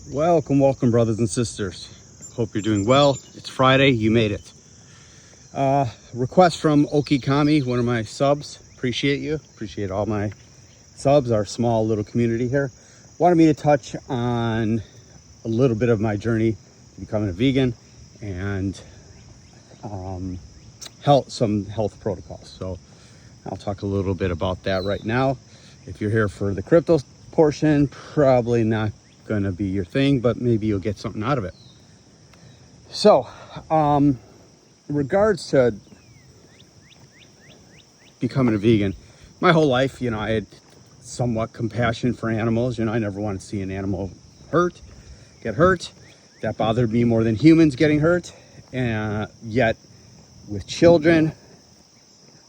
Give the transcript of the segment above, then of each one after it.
Welcome, brothers and sisters. Hope you're doing well. It's Friday. You made it. Request from Okikami, one of my subs. Appreciate you. Appreciate all my subs, our small little community here. Wanted me to touch on a little bit of my journey to becoming a vegan and some health protocols. So I'll talk a little bit about that right now. If you're here for the crypto portion, probably not going to be your thing, but maybe you'll get something out of it. So, in regards to becoming a vegan, my whole life, I had somewhat compassion for animals. I never wanted to see an animal get hurt. That bothered me more than humans getting hurt. And yet, with children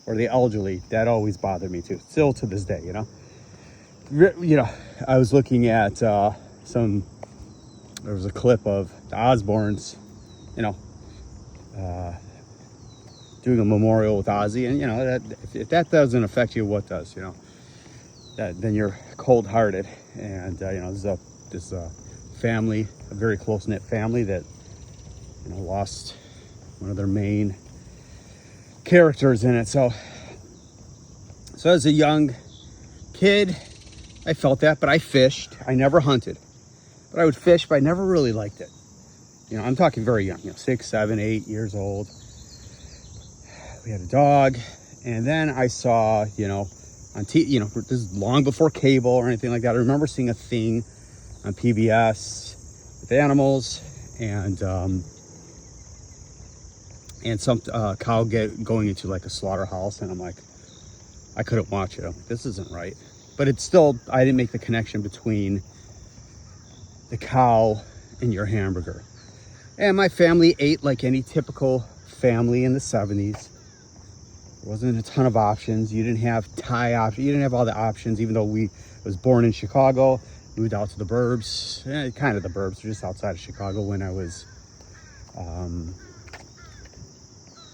or the elderly, that always bothered me too. Still to this day, I was looking at there was a clip of the Osbournes, doing a memorial with Ozzy, and that if that doesn't affect you, what does? Then you're cold-hearted. And this family, a very close-knit family that lost one of their main characters in it. So as a young kid, I felt that, but I fished. I never hunted, but I would fish, but I never really liked it. I'm talking very young, 6, 7, 8 years old. We had a dog, and then I saw, on TV, this is long before cable or anything like that. I remember seeing a thing on PBS with animals and some cow going into like a slaughterhouse, and I'm like, I couldn't watch it. I'm like, this isn't right. But it's still, I didn't make the connection between the cow and your hamburger. And my family ate like any typical family in the 70s. There wasn't a ton of options. You didn't have Thai options. You didn't have all the options, even though I was born in Chicago, moved out to the burbs, kind of the burbs, just outside of Chicago when I was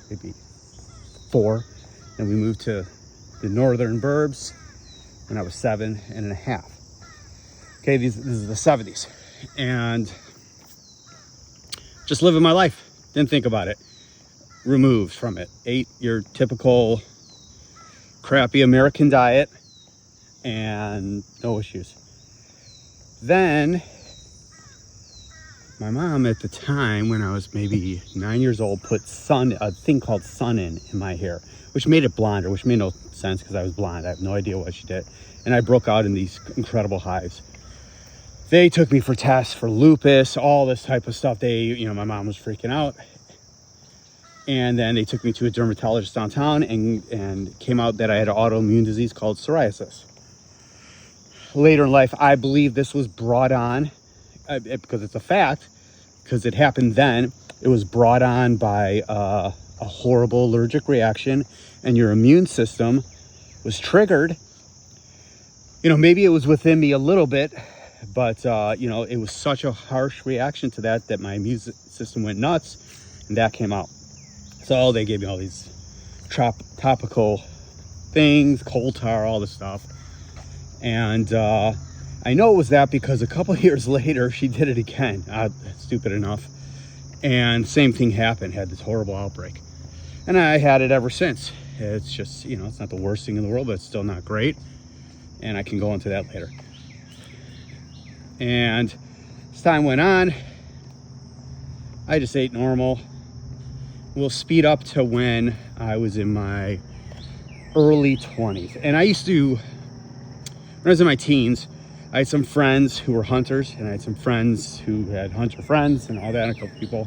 maybe 4. Then we moved to the northern burbs when I was 7.5. Okay, this is the 70s. And just living my life. Didn't think about it. Removed from it. Ate your typical crappy American diet and no issues. Then my mom at the time, when I was maybe 9 years old, put a thing called sun in my hair, which made it blonder, which made no sense because I was blonde. I have no idea what she did. And I broke out in these incredible hives. They took me for tests for lupus, all this type of stuff. My mom was freaking out. And then they took me to a dermatologist downtown and came out that I had an autoimmune disease called psoriasis. Later in life, I believe this was brought on, because it's a fact, because it happened then. It was brought on by a horrible allergic reaction, and your immune system was triggered. Maybe it was within me a little bit, but it was such a harsh reaction to that my immune system went nuts, and that came out. So they gave me all these topical things, coal tar, all this stuff. And I know it was that because a couple of years later, she did it again, stupid enough. And same thing happened, had this horrible outbreak. And I had it ever since. It's just, it's not the worst thing in the world, but it's still not great. And I can go into that later. And as time went on, I just ate normal. We'll speed up to when I was in my early 20s. And when I was in my teens, I had some friends who were hunters, and I had some friends who had hunter friends and all that, and a couple people.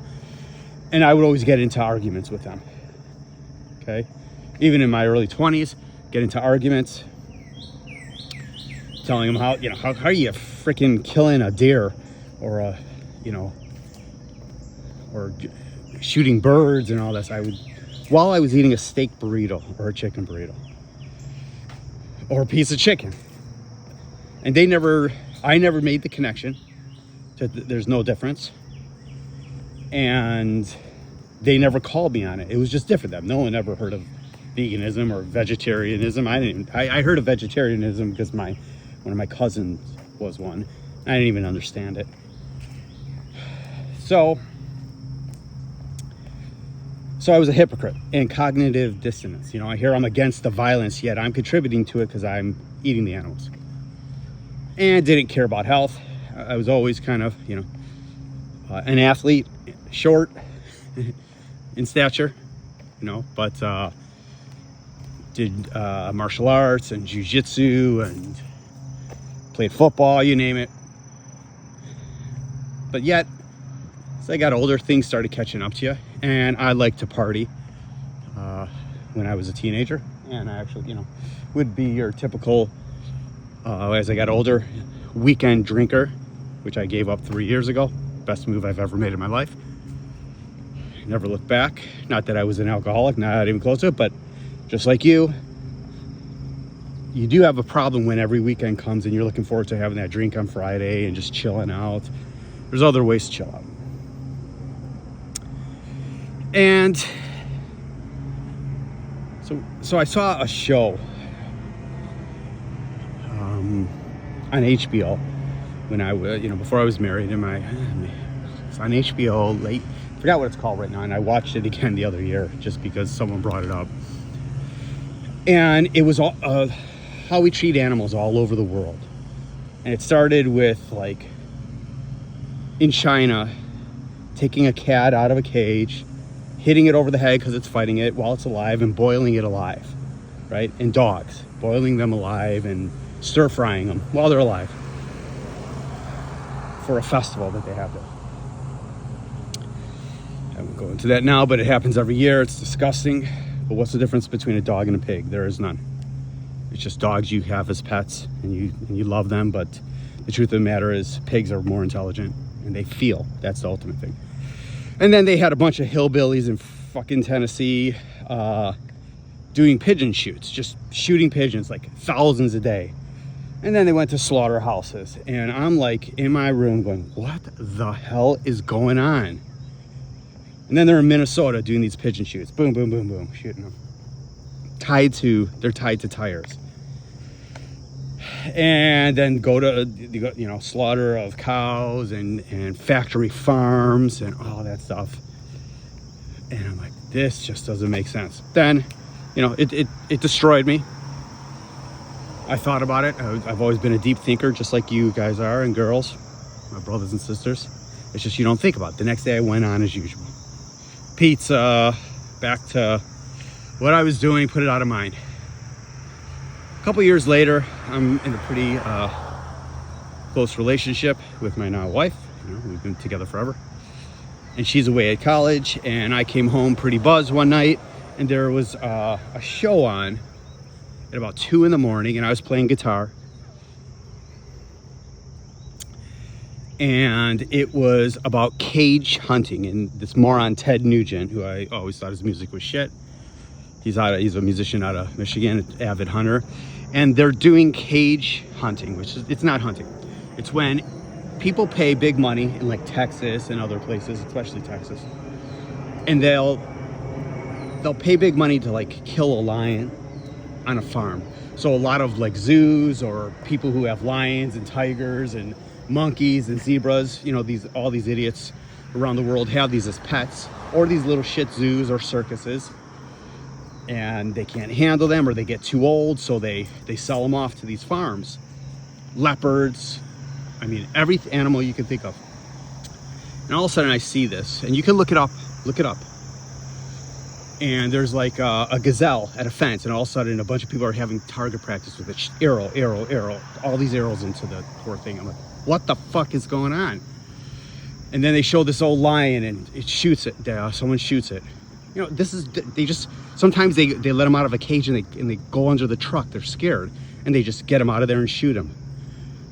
And I would always get into arguments with them. Okay? Even in my early 20s, get into arguments, telling them how are you freaking killing a deer or or shooting birds and all this. While I was eating a steak burrito or a chicken burrito or a piece of chicken. And I never made the connection that there's no difference. And they never called me on it. It was just different. No one ever heard of veganism or vegetarianism. I heard of vegetarianism because one of my cousins was one. I didn't even understand it. So I was a hypocrite and cognitive dissonance. I hear I'm against the violence, yet I'm contributing to it because I'm eating the animals. And didn't care about health. I was always kind of, an athlete, short in stature, but did martial arts and jiu-jitsu and played football, you name it. But yet, as I got older, things started catching up to you. And I liked to party when I was a teenager. And I actually, would be your typical, as I got older, weekend drinker, which I gave up 3 years ago. Best move I've ever made in my life. Never looked back. Not that I was an alcoholic, not even close to it, but just like you do have a problem when every weekend comes and you're looking forward to having that drink on Friday and just chilling out. There's other ways to chill out. And so I saw a show on HBO when I was, before I was married, it's on HBO late. I forgot what it's called right now, and I watched it again the other year just because someone brought it up. And it was all how we treat animals all over the world. And it started with, like, in China, taking a cat out of a cage, hitting it over the head because it's fighting it while it's alive, and boiling it alive, right? And dogs, boiling them alive and stir frying them while they're alive for a festival that they have there. I won't go into that now, but it happens every year. It's disgusting. But what's the difference between a dog and a pig? There is none. It's just dogs you have as pets and you love them, but the truth of the matter is pigs are more intelligent and they feel. That's the ultimate thing. And then they had a bunch of hillbillies in fucking Tennessee doing pigeon shoots, just shooting pigeons, like thousands a day. And then they went to slaughterhouses. And I'm like in my room going, what the hell is going on? And then they're in Minnesota doing these pigeon shoots. Boom, boom, boom, boom, shooting them. They're tied to tires. And then go to, slaughter of cows and factory farms and all that stuff. And I'm like, this just doesn't make sense. Then, it destroyed me. I thought about it. I've always been a deep thinker, just like you guys are, and girls, my brothers and sisters. It's just you don't think about it. The next day I went on as usual. Pizza, back to what I was doing, put it out of mind. A couple years later, I'm in a pretty close relationship with my now wife. We've been together forever. And she's away at college, and I came home pretty buzzed one night, and there was a show on at about 2 a.m, and I was playing guitar. And it was about cage hunting, and this moron Ted Nugent, who I always thought his music was shit. He's a musician out of Michigan, an avid hunter. And they're doing cage hunting, it's not hunting. It's when people pay big money in like Texas and other places, especially Texas. And they'll pay big money to like kill a lion on a farm. So a lot of like zoos or people who have lions and tigers and monkeys and zebras, all these idiots around the world have these as pets, or these little shit zoos or circuses. And they can't handle them, or they get too old, so they sell them off to these farms. Leopards, every animal you can think of. And all of a sudden I see this, and you can look it up. And there's like a gazelle at a fence, and all of a sudden a bunch of people are having target practice with it. Arrow, all these arrows into the poor thing. I'm like, what the fuck is going on? And then they show this old lion, and it shoots it. Someone shoots it. Sometimes they let them out of a cage and they go under the truck. They're scared, and they just get them out of there and shoot them.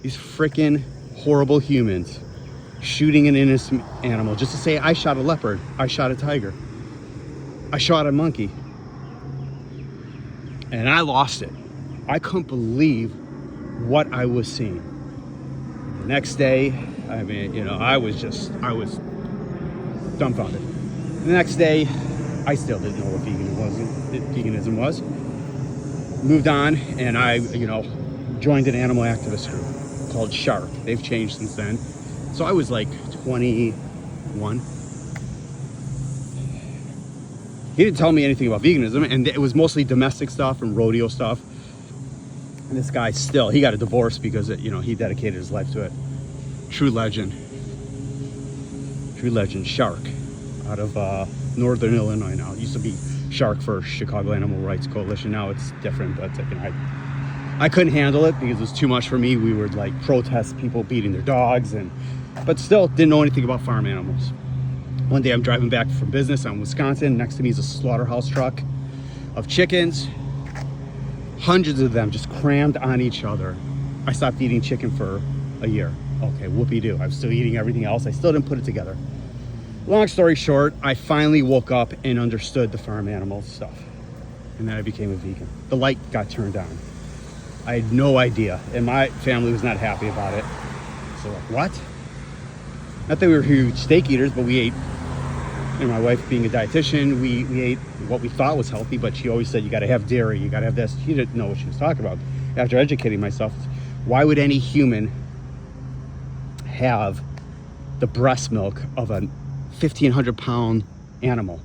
These freaking horrible humans shooting an innocent animal just to say, I shot a leopard, I shot a tiger, I shot a monkey. And I lost it. I couldn't believe what I was seeing. The next day, I was dumbfounded. The next day, I still didn't know what veganism was. Moved on, and I, joined an animal activist group called Shark. They've changed since then. So I was like 20, one. He didn't tell me anything about veganism, and it was mostly domestic stuff and rodeo stuff. And this guy he got a divorce because he dedicated his life to it. True legend, Shark, out of Northern Illinois now. It used to be Shark for Chicago Animal Rights Coalition. Now it's different, but I couldn't handle it because it was too much for me. We would like protest people beating their dogs, but still didn't know anything about farm animals. One day I'm driving back from business in Wisconsin. Next to me is a slaughterhouse truck of chickens. Hundreds of them just crammed on each other. I stopped eating chicken for a year. Okay, whoopee-doo. I was still eating everything else. I still didn't put it together. Long story short, I finally woke up and understood the farm animal stuff. And then I became a vegan. The light got turned on. I had no idea. And my family was not happy about it. So like, what? Not that we were huge steak eaters, but we ate, and my wife being a dietitian, we ate what we thought was healthy, but she always said, you got to have dairy, you got to have this. She didn't know what she was talking about. After educating myself, why would any human have the breast milk of a 1,500 pound animal?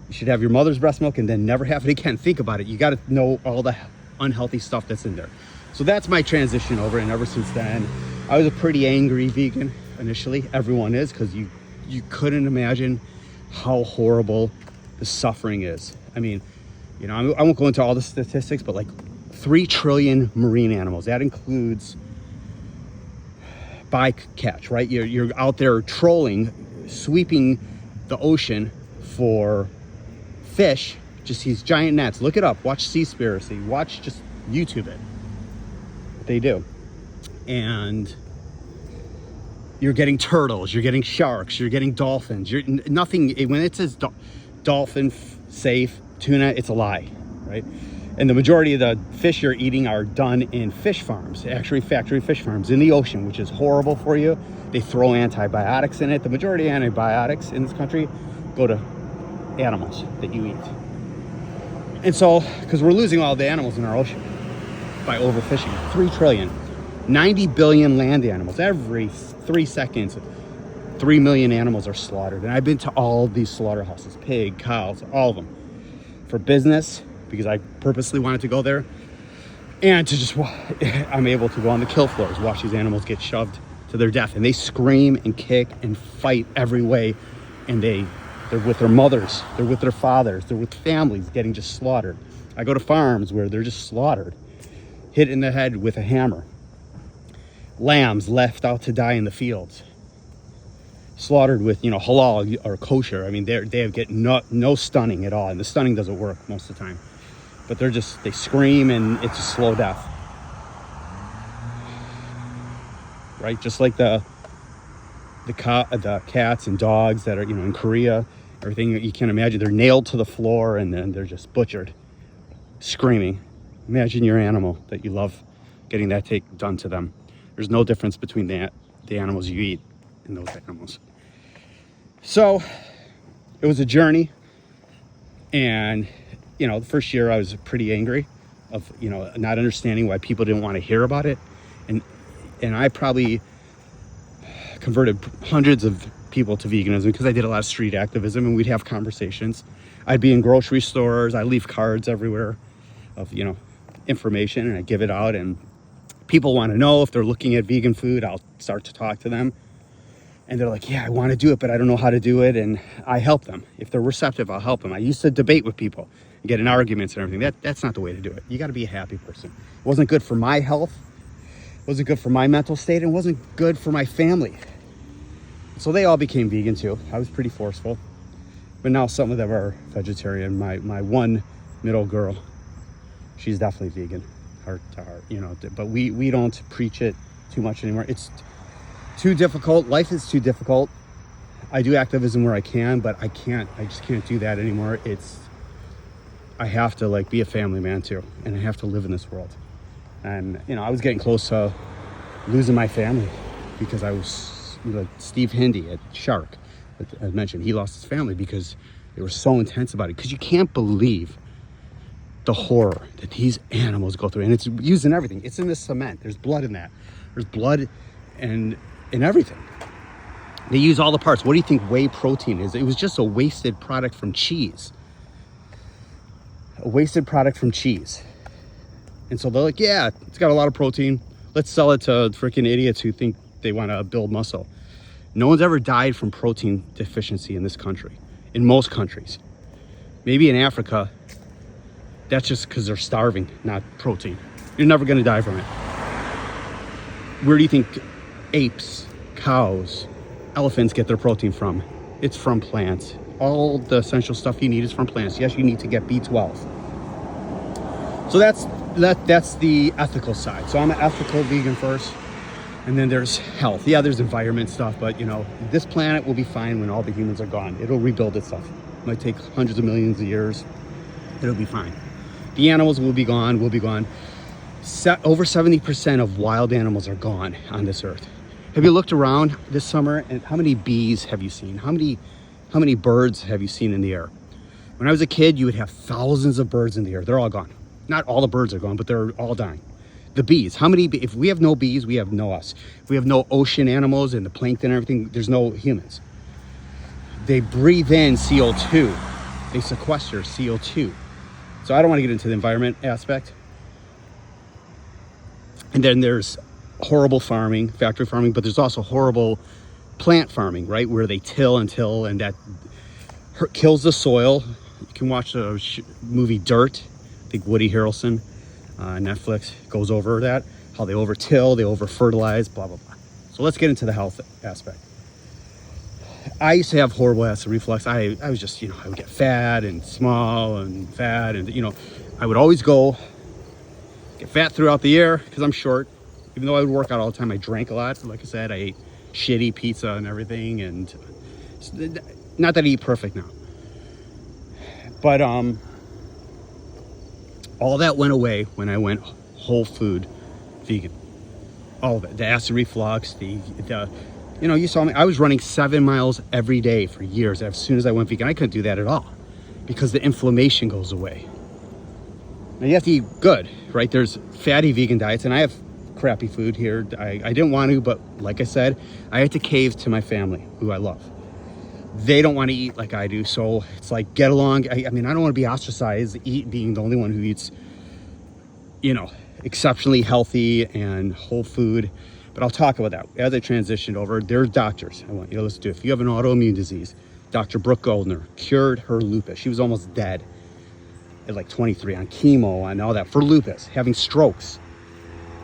You should have your mother's breast milk and then never have it again. Think about it. You got to know all the unhealthy stuff that's in there. So that's my transition over. And ever since then, I was a pretty angry vegan initially. Everyone is, because you couldn't imagine how horrible the suffering is. I mean, I won't go into all the statistics, but like 3 trillion marine animals. That includes bycatch, right? You're out there trolling, sweeping the ocean for fish, just these giant nets. Look it up. Watch Seaspiracy. Just YouTube it. They do. And you're getting turtles, you're getting sharks, you're getting dolphins. Nothing, when it says dolphin safe, tuna, it's a lie, right? And the majority of the fish you're eating are done in fish farms, actually factory fish farms in the ocean, which is horrible for you. They throw antibiotics in it. The majority of antibiotics in this country go to animals that you eat. And so, because we're losing all the animals in our ocean by overfishing, 3 trillion, 90 billion land animals. Every 3 seconds, 3 million animals are slaughtered. And I've been to all these slaughterhouses, pig, cows, all of them, for business, because I purposely wanted to go there, and to just, I'm able to go on the kill floors, watch these animals get shoved to their death. And they scream and kick and fight every way. And they're with their mothers, they're with their fathers, they're with families getting just slaughtered. I go to farms where they're just slaughtered, hit in the head with a hammer. Lambs left out to die in the fields, slaughtered with halal or kosher. I mean, they get no stunning at all, and the stunning doesn't work most of the time. But they scream, and it's a slow death, right? Just like the cats and dogs that are in Korea, everything you can imagine. They're nailed to the floor, and then they're just butchered, screaming. Imagine your animal that you love getting that done to them. There's no difference between the animals you eat and those animals. So it was a journey. And, the first year I was pretty angry of, not understanding why people didn't want to hear about it. And I probably converted hundreds of people to veganism because I did a lot of street activism, and we'd have conversations. I'd be in grocery stores. I leave cards everywhere of, information, and I give it out, and people want to know if they're looking at vegan food. I'll start to talk to them, and they're like, yeah, I want to do it, but I don't know how to do it. And I help them. If they're receptive, I'll help them. I used to debate with people and get in arguments and everything. That's not the way to do it. You got to be a happy person. It wasn't good for my health. It wasn't good for my mental state. It wasn't good for my family. So they all became vegan too. I was pretty forceful, but now some of them are vegetarian. My one middle girl, she's definitely vegan. Heart to heart, but we don't preach it too much anymore. It's too difficult. Life is too difficult. I do activism where I can, but I just can't do that anymore. I have to be a family man too, and I have to live in this world. And I was getting close to losing my family because I was Steve Hindy at Shark, I mentioned, he lost his family because they were so intense about it. Because you can't believe the horror that these animals go through, and it's used in everything. It's in the cement. There's blood in that. There's blood and in everything. They use all the parts. What do you think whey protein is? It was just a wasted product from cheese. A wasted product from cheese. And so they're like, yeah, it's got a lot of protein. Let's sell it to freaking idiots who think they want to build muscle. No one's ever died from protein deficiency in this country. In most countries. Maybe in Africa, that's just because they're starving, not protein. You're never going to die from it. Where do you think apes, cows, elephants get their protein from? It's from plants. All the essential stuff you need is from plants. Yes, you need to get B12. So that's the ethical side. So I'm an ethical vegan first, and then there's health. Yeah, there's environment stuff, but you know, this planet will be fine when all the humans are gone. It'll rebuild itself. It might take hundreds of millions of years. It'll be fine. The animals will be gone. We'll be gone. Over 70% of wild animals are gone on this earth. Have you looked around this summer and how many bees have you seen? How many birds have you seen in the air? When I was a kid, you would have thousands of birds in the air. They're all gone. Not all the birds are gone, but they're all dying. The bees, if we have no bees, we have no us. If we have no ocean animals and the plankton and everything, there's no humans. They breathe in CO2. They sequester CO2. So I don't want to get into the environment aspect. And then there's horrible farming, factory farming, but there's also horrible plant farming, right? Where they till and that kills the soil. You can watch the movie Dirt. I think Woody Harrelson on Netflix goes over that, how they over-till, they over-fertilize, blah, blah, blah. So let's get into the health aspect. I used to have horrible acid reflux. I was just, I would get fat and small and fat, and, I would always get fat throughout the year because I'm short. Even though I would work out all the time, I drank a lot. Like I said, I ate shitty pizza and everything, and not that I eat perfect now. But all that went away when I went whole food vegan. All of it. The acid reflux, you saw me. I was running 7 miles every day for years. As soon as I went vegan, I couldn't do that at all because the inflammation goes away. Now you have to eat good, right? There's fatty vegan diets, and I have crappy food here. I didn't want to, but like I said, I had to cave to my family, who I love. They don't want to eat like I do, so it's like, get along. I don't want to be ostracized, being the only one who eats, exceptionally healthy and whole food. But I'll talk about that. As I transitioned over, there's doctors. I want you to listen to. If you have an autoimmune disease, Dr. Brooke Goldner cured her lupus. She was almost dead at like 23 on chemo and all that for lupus, having strokes.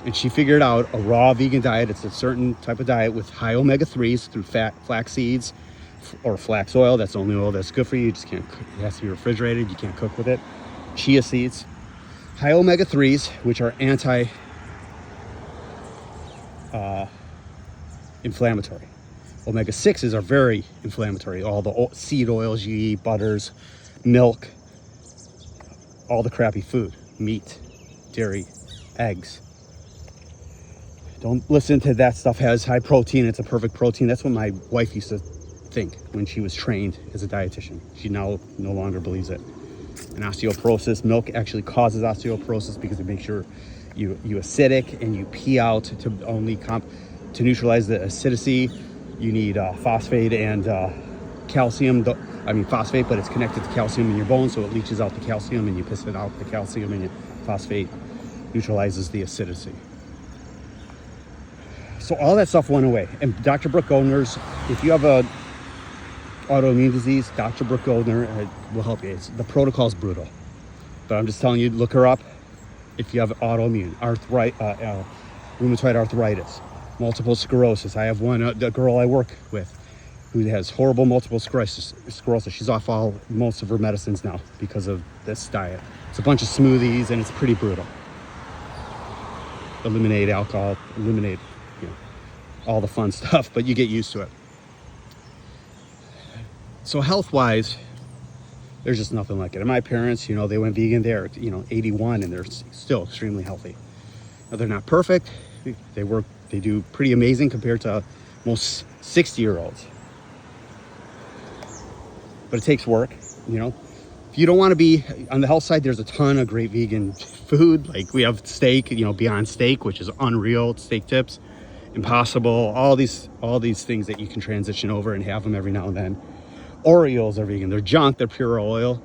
And she figured out a raw vegan diet. It's a certain type of diet with high omega-3s through flax seeds or flax oil. That's the only oil that's good for you. You just can't cook. It has to be refrigerated. You can't cook with it. Chia seeds. High omega-3s, which are inflammatory. Omega-6s are very inflammatory. All the seed oils you eat, butters, milk, all the crappy food, meat, dairy, eggs. Don't listen to that stuff has high protein. It's a perfect protein. That's what my wife used to think when she was trained as a dietitian. She now no longer believes it. And osteoporosis, milk actually causes osteoporosis because it makes you acidic, and you pee out to neutralize the acidity. You need phosphate and calcium. Phosphate, but it's connected to calcium in your bones, so it leaches out the calcium, and you piss it out the calcium, and your phosphate neutralizes the acidity. So all that stuff went away. And Dr. Brooke Goldner's, if you have a autoimmune disease, Dr. Brooke Goldner will help you. The protocol is brutal, but I'm just telling you, look her up. If you have autoimmune, rheumatoid arthritis, multiple sclerosis. I have the girl I work with who has horrible multiple sclerosis. She's off most of her medicines now because of this diet. It's a bunch of smoothies, and it's pretty brutal. Eliminate alcohol, eliminate all the fun stuff, but you get used to it. So health-wise, there's just nothing like it. And my parents, they went vegan. They're 81, and they're still extremely healthy. Now, they're not perfect. They do pretty amazing compared to most 60-year-olds. But it takes work, If you don't want to be on the health side, there's a ton of great vegan food. Like we have steak, Beyond Steak, which is unreal. Steak tips. Impossible, all these things that you can transition over and have them every now and then. Oreos are vegan. They're junk. They're pure oil.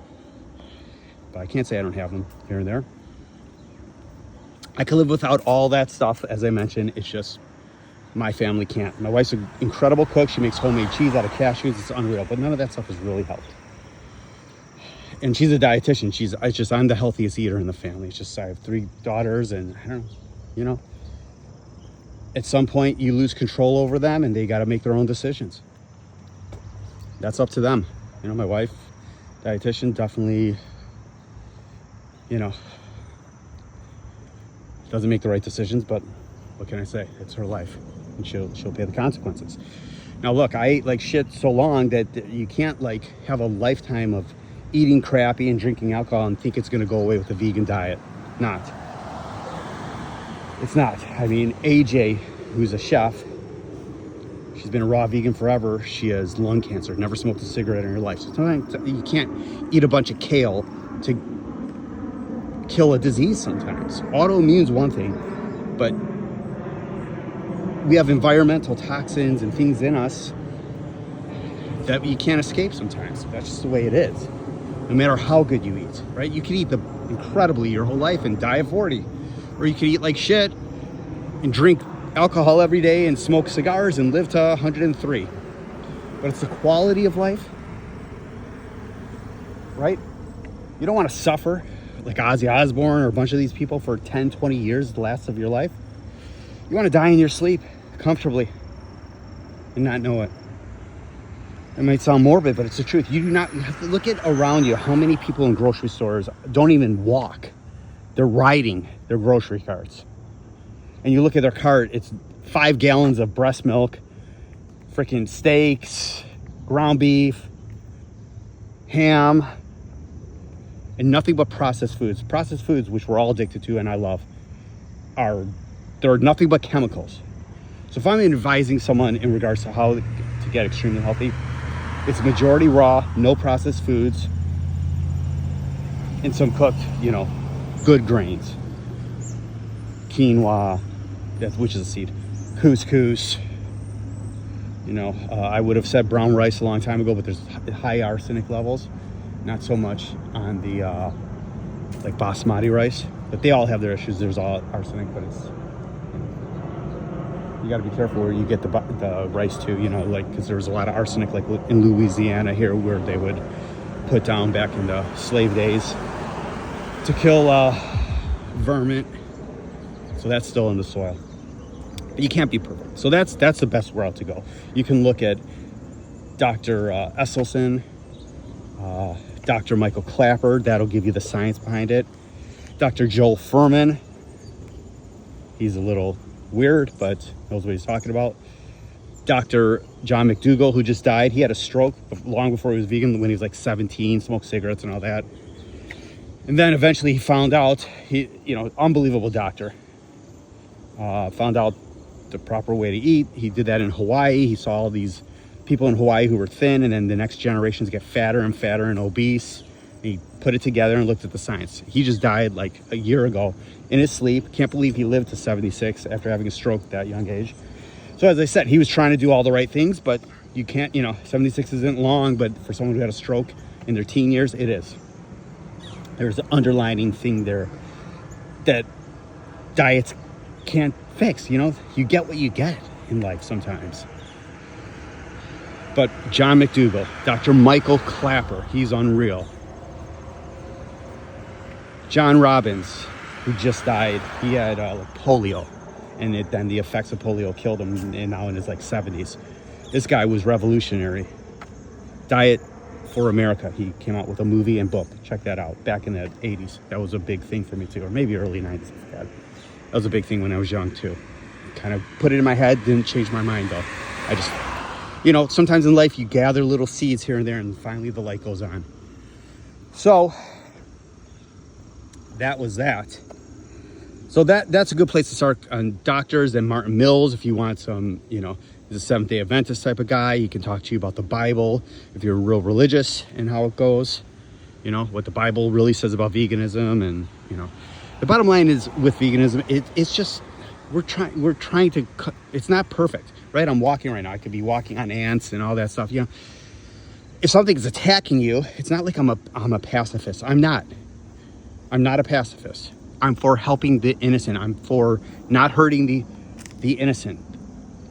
But I can't say I don't have them here and there. I can live without all that stuff, as I mentioned. It's just my family can't. My wife's an incredible cook. She makes homemade cheese out of cashews. It's unreal. But none of that stuff is really healthy. And she's a dietitian. I'm the healthiest eater in the family. It's just I have 3 daughters, and I don't know, you know. At some point, you lose control over them, and they got to make their own decisions. That's up to them. You know, my wife, dietitian, definitely, you know, doesn't make the right decisions, but what can I say? It's her life, and she'll pay the consequences. Now, look, I ate like shit so long that you can't like have a lifetime of eating crappy and drinking alcohol and think it's going to go away with the vegan diet. Not. It's not. I mean, AJ, who's a chef, she's been a raw vegan forever. She has lung cancer, never smoked a cigarette in her life. So sometimes you can't eat a bunch of kale to kill a disease sometimes. Autoimmune's one thing, but we have environmental toxins and things in us that you can't escape sometimes. That's just the way it is. No matter how good you eat, right? You can eat incredibly your whole life and die at 40. Or you could eat like shit and drink alcohol every day and smoke cigars and live to 103. But it's the quality of life, right? You don't want to suffer like Ozzy Osbourne or a bunch of these people for 10, 20 years, the last of your life. You want to die in your sleep comfortably and not know it. It might sound morbid, but it's the truth. You have to look at around you how many people in grocery stores don't even walk. They're riding their grocery carts. And you look at their cart, it's 5 gallons of breast milk, freaking steaks, ground beef, ham, and nothing but processed foods. Processed foods, which we're all addicted to and I love, they're nothing but chemicals. So if I'm advising someone in regards to how to get extremely healthy, it's majority raw, no processed foods, and some cooked, you know, good grains. Quinoa, which is a seed. Couscous. You know, I would have said brown rice a long time ago, but there's high arsenic levels. Not so much on the like basmati rice, but they all have their issues. There's all arsenic, but it's, you got to be careful where you get the rice too. You know, like because there was a lot of arsenic, like in Louisiana here, where they would put down back in the slave days to kill vermin. So that's still in the soil. But you can't be perfect. So that's the best route to go. You can look at Dr. Esselstyn, Dr. Michael Clapper. That'll give you the science behind it. Dr. Joel Fuhrman. He's a little weird, but knows what he's talking about. Dr. John McDougall, who just died. He had a stroke long before he was vegan, when he was like 17, smoked cigarettes and all that. And then eventually he found out, unbelievable doctor. Found out the proper way to eat. He did that in Hawaii. He saw all these people in Hawaii who were thin, and then the next generations get fatter and fatter and obese. And he put it together and looked at the science. He just died like a year ago in his sleep. Can't believe he lived to 76 after having a stroke at that young age. So as I said, he was trying to do all the right things, but you can't, 76 isn't long, but for someone who had a stroke in their teen years, it is. There's an underlining thing there that diets can't fix. You get what you get in life sometimes. But John McDougall, Dr. Michael Clapper, he's unreal. John Robbins, who just died, he had polio, and then the effects of polio killed him, and now in his 70s. This guy was revolutionary. Diet for America. He came out with a movie and book. Check that out. Back in the 80s. That was a big thing for me too, or maybe early 90s. That was a big thing when I was young too. Kind of put it in my head, didn't change my mind though. I just, sometimes in life you gather little seeds here and there, and finally the light goes on. So that was that. So that's a good place to start on doctors. And Martin Mills, if you want some, he's a Seventh-day Adventist type of guy. He can talk to you about the Bible if you're real religious and how it goes, what the Bible really says about veganism. And, the bottom line is with veganism, it's just we're trying to cut. It's not perfect, right? I'm walking right now. I could be walking on ants and all that stuff. You know, if something is attacking you, it's not like I'm a pacifist. I'm not a pacifist. I'm for helping the innocent. I'm for not hurting the innocent.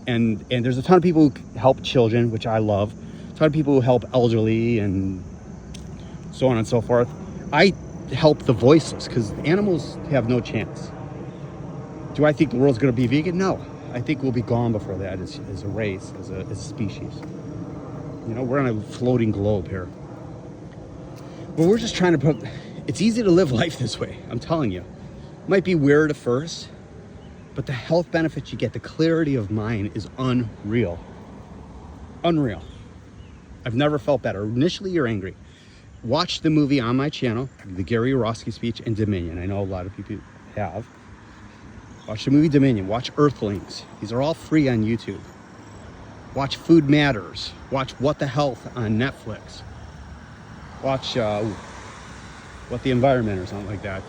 And there's a ton of people who help children, which I love. A ton of people who help elderly and so on and so forth. I help the voiceless because animals have no chance. Do I think the world's going to be vegan? No. I think we'll be gone before that as a race, as a species. You know, we're on a floating globe here. But we're just trying to put... It's easy to live life this way, I'm telling you. It might be weird at first, but the health benefits you get, the clarity of mind is unreal. Unreal. I've never felt better. Initially, you're angry. Watch the movie on my channel, the Gary Yourofsky speech and Dominion. I know a lot of people have. Watch the movie Dominion. Watch Earthlings. These are all free on YouTube. Watch Food Matters. Watch What the Health on Netflix. Watch What the Environment or something like that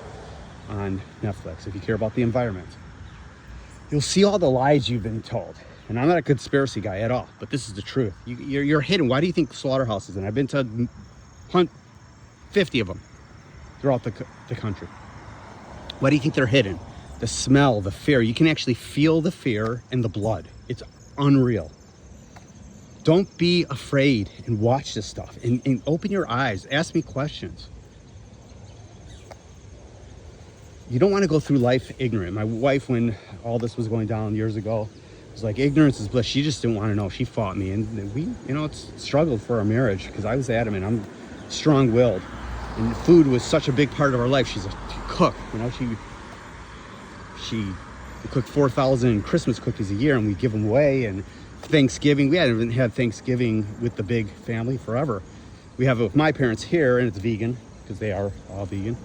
on Netflix if you care about the environment. You'll see all the lies you've been told. And I'm not a conspiracy guy at all, but this is the truth. You're hidden. Why do you think slaughterhouses? And I've been to 50 of them throughout the country. Why do you think they're hidden? The smell, the fear. You can actually feel the fear in the blood. It's unreal. Don't be afraid and watch this stuff and open your eyes. Ask me questions. You don't want to go through life ignorant. My wife, when all this was going down years ago, was like, ignorance is bliss. She just didn't want to know. She fought me. And we, you know, it's struggled for our marriage because I was adamant. I'm strong-willed. And food was such a big part of our life. She's a cook. You know, we cooked 4,000 Christmas cookies a year and we give them away. And Thanksgiving, we hadn't had Thanksgiving with the big family forever. We have it with my parents here and it's vegan because they are all vegan.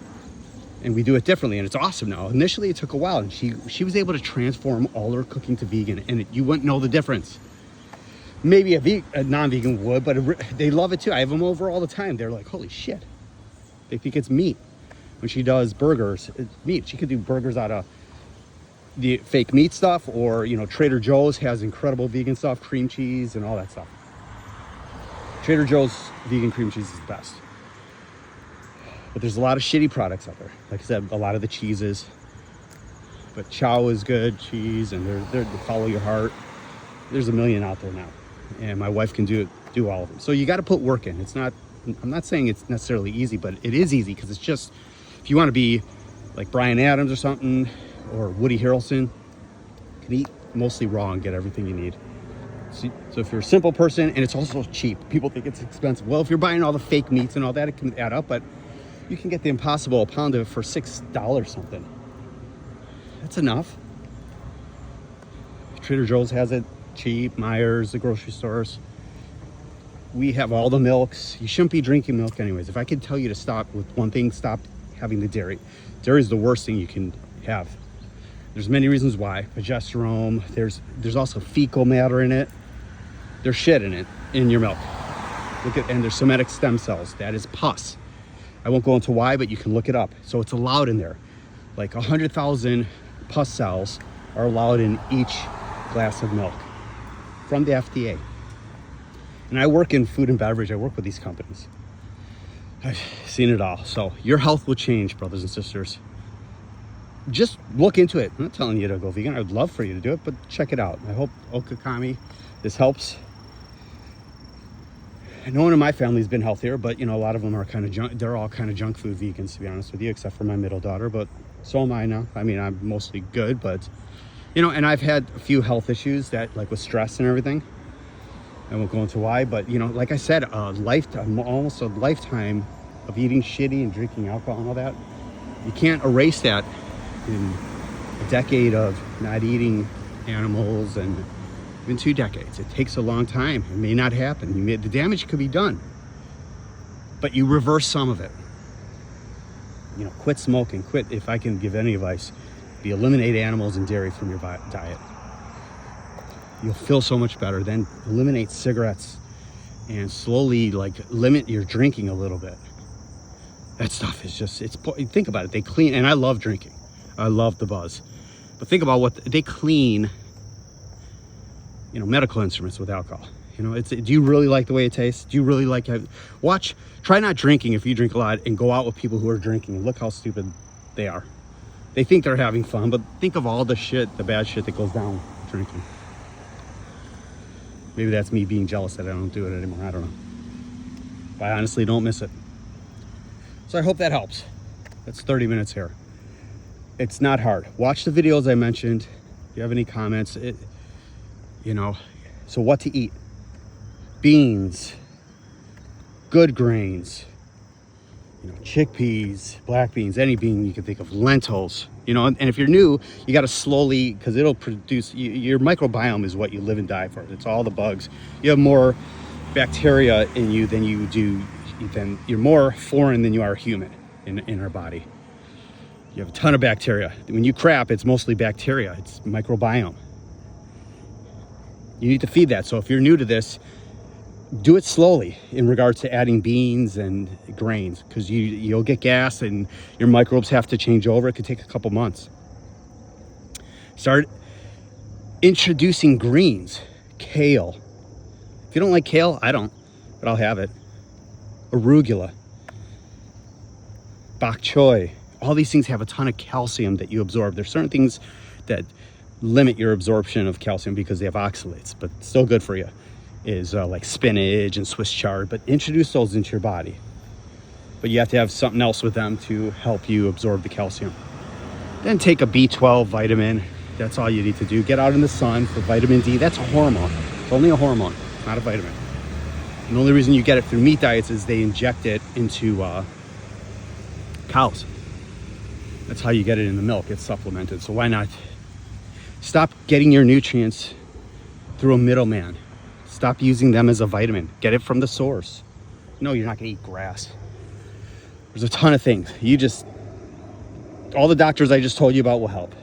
And we do it differently and it's awesome now. Initially it took a while and she was able to transform all her cooking to vegan and you wouldn't know the difference. Maybe a non-vegan would, but they love it too. I have them over all the time. They're like, holy shit. They think it's meat. When she does burgers, it's meat. She could do burgers out of the fake meat stuff or, you know, Trader Joe's has incredible vegan stuff, cream cheese and all that stuff. Trader Joe's vegan cream cheese is the best. But there's a lot of shitty products out there. Like I said, a lot of the cheeses. But Chow is good cheese and they're follow your heart. There's a million out there now. And my wife can do all of them. So you got to put work in. I'm not saying it's necessarily easy, but it is easy because it's just, if you want to be like Bryan Adams or something, or Woody Harrelson, you can eat mostly raw and get everything you need. So if you're a simple person, and it's also cheap. People think it's expensive. Well, if you're buying all the fake meats and all that, it can add up, but you can get the Impossible, a pound of it for $6 something. That's enough. Trader Joe's has it cheap, Myers, the grocery stores. We have all the milks. You shouldn't be drinking milk anyways. If I could tell you to stop with one thing, stop having the dairy. Dairy is the worst thing you can have. There's many reasons why. Progesterone, there's also fecal matter in it. There's shit in it, in your milk. And there's somatic stem cells. That is pus. I won't go into why, but you can look it up. So it's allowed in there. Like 100,000 pus cells are allowed in each glass of milk from the FDA. And I work in food and beverage. I work with these companies. I've seen it all. So your health will change, brothers and sisters. Just look into it. I'm not telling you to go vegan. I would love for you to do it, but check it out. I hope Okakami, this helps. No one in my family's been healthier, but you know, a lot of them are kind of junk. They're all kind of junk food vegans, to be honest with you, except for my middle daughter, but so am I now. I mean, I'm mostly good, but you know, and I've had a few health issues that like with stress and everything. I won't go into why, but you know, like I said, almost a lifetime of eating shitty and drinking alcohol and all that. You can't erase that in a decade of not eating animals and even 2 decades. It takes a long time. It may not happen. The damage could be done, but you reverse some of it. You know, quit smoking, if I can give any advice, eliminate animals and dairy from your diet. You'll feel so much better. Then eliminate cigarettes and slowly like limit your drinking a little bit. That stuff is just, think about it. They clean, and I love drinking. I love the buzz. But think about what they clean, you know, medical instruments with alcohol. You know, do you really like the way it tastes? Do you really like it? Try not drinking if you drink a lot, and go out with people who are drinking and look how stupid they are. They think they're having fun, but think of all the shit, the bad shit that goes down drinking. Maybe that's me being jealous that I don't do it anymore. I don't know. But I honestly don't miss it. So I hope that helps. That's 30 minutes here. It's not hard. Watch the videos I mentioned. If you have any comments, you know, so what to eat? Beans, good grains, you know, chickpeas, black beans, any bean you can think of, lentils, you know, and if you're new, you got to slowly, because it'll produce, your microbiome is what you live and die for. It's all the bugs. You have more bacteria in you than you do, you're more foreign than you are human in our body. You have a ton of bacteria. When you crap, it's mostly bacteria. It's microbiome. You need to feed that. So if you're new to this, do it slowly in regards to adding beans and grains, because you'll get gas and your microbes have to change over. It could take a couple months. Start introducing greens. Kale. If you don't like kale, I don't, but I'll have it. Arugula. Bok choy. All these things have a ton of calcium that you absorb. There's certain things that limit your absorption of calcium because they have oxalates, but still good for you, is like spinach and Swiss chard. But introduce those into your body, but you have to have something else with them to help you absorb the calcium. Then take a B12 vitamin. That's all you need to do. Get out in the sun for vitamin D. That's a hormone. It's only a hormone, not a vitamin. And the only reason you get it through meat diets is they inject it into cows. That's how you get it in the milk. It's supplemented. So why not stop getting your nutrients through a middleman? Stop using them as a vitamin. Get it from the source. No, you're not going to eat grass. There's a ton of things. All the doctors I just told you about will help.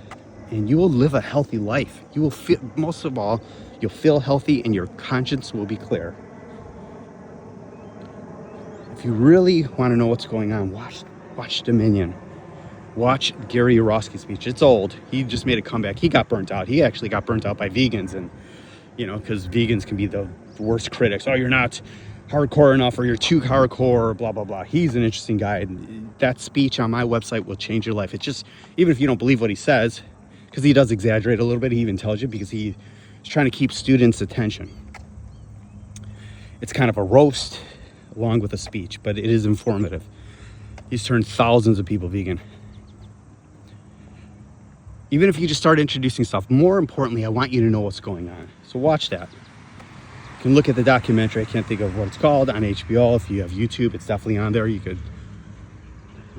And you will live a healthy life. You will feel, most of all, you'll feel healthy and your conscience will be clear. If you really want to know what's going on, watch Dominion. Watch Gary Yourofsky's speech. It's old. He just made a comeback. He got burnt out. He actually got burnt out by vegans, and you know, because vegans can be the worst critics. Oh, you're not hardcore enough, or you're too hardcore, blah blah blah. He's an interesting guy. That speech on my website will change your life. It's just, even if you don't believe what he says, because he does exaggerate a little bit. He even tells you, because he's trying to keep students' attention. It's kind of a roast along with a speech, but it is informative. He's turned thousands of people vegan. Even if you just start introducing stuff, more importantly, I want you to know what's going on. So watch that. You can look at the documentary. I can't think of what it's called, on HBO. If you have YouTube, it's definitely on there. You could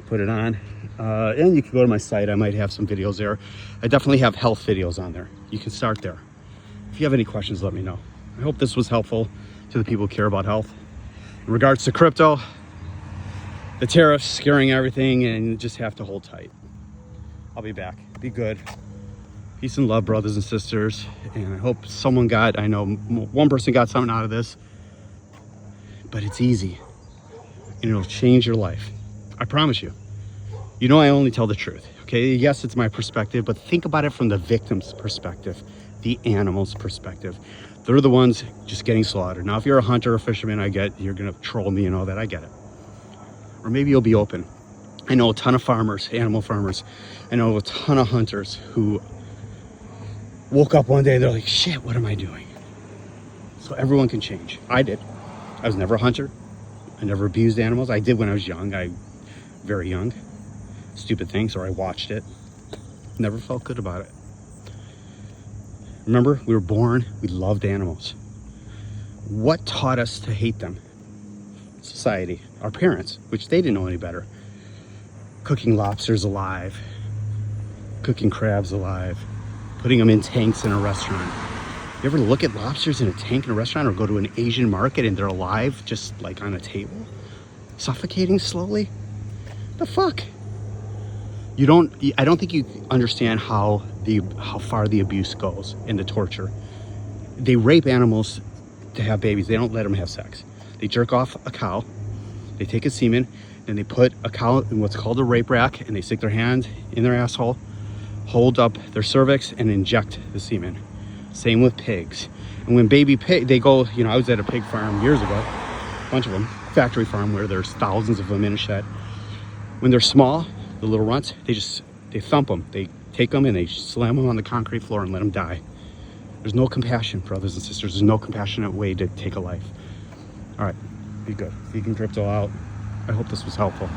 put it on. And you can go to my site. I might have some videos there. I definitely have health videos on there. You can start there. If you have any questions, let me know. I hope this was helpful to the people who care about health. In regards to crypto, the tariffs scaring everything, and you just have to hold tight. I'll be back. Be good. Peace and love, brothers and sisters. And I hope I know one person got something out of this. But it's easy. And it'll change your life. I promise you. You know I only tell the truth. Okay? Yes, it's my perspective, but think about it from the victim's perspective. The animal's perspective. They're the ones just getting slaughtered. Now, if you're a hunter or fisherman, you're going to troll me and all that. I get it. Or maybe you'll be open. I know a ton of farmers, animal farmers. I know a ton of hunters who woke up one day, they're like, shit, what am I doing? So everyone can change. I did. I was never a hunter. I never abused animals. I did when I was young. Very young. Stupid things, or I watched it. Never felt good about it. Remember, we were born, we loved animals. What taught us to hate them? Society. Our parents, which they didn't know any better. Cooking lobsters alive, cooking crabs alive, putting them in tanks in a restaurant. You ever look at lobsters in a tank in a restaurant, or go to an Asian market and they're alive, just like on a table, suffocating slowly? The fuck? I don't think you understand how far the abuse goes and the torture. They rape animals to have babies. They don't let them have sex. They jerk off a cow, they take a semen, and they put a cow in what's called a rape rack, and they stick their hand in their asshole hold up their cervix and inject the semen. Same with pigs. And when baby pig, they go, you know, I was at a pig farm years ago, a bunch of them, factory farm where there's thousands of them in a shed. When they're small, the little runts, they thump them. They take them and they slam them on the concrete floor and let them die. There's no compassion, brothers and sisters. There's no compassionate way to take a life. All right, be good. Vegan Crypto out. I hope this was helpful.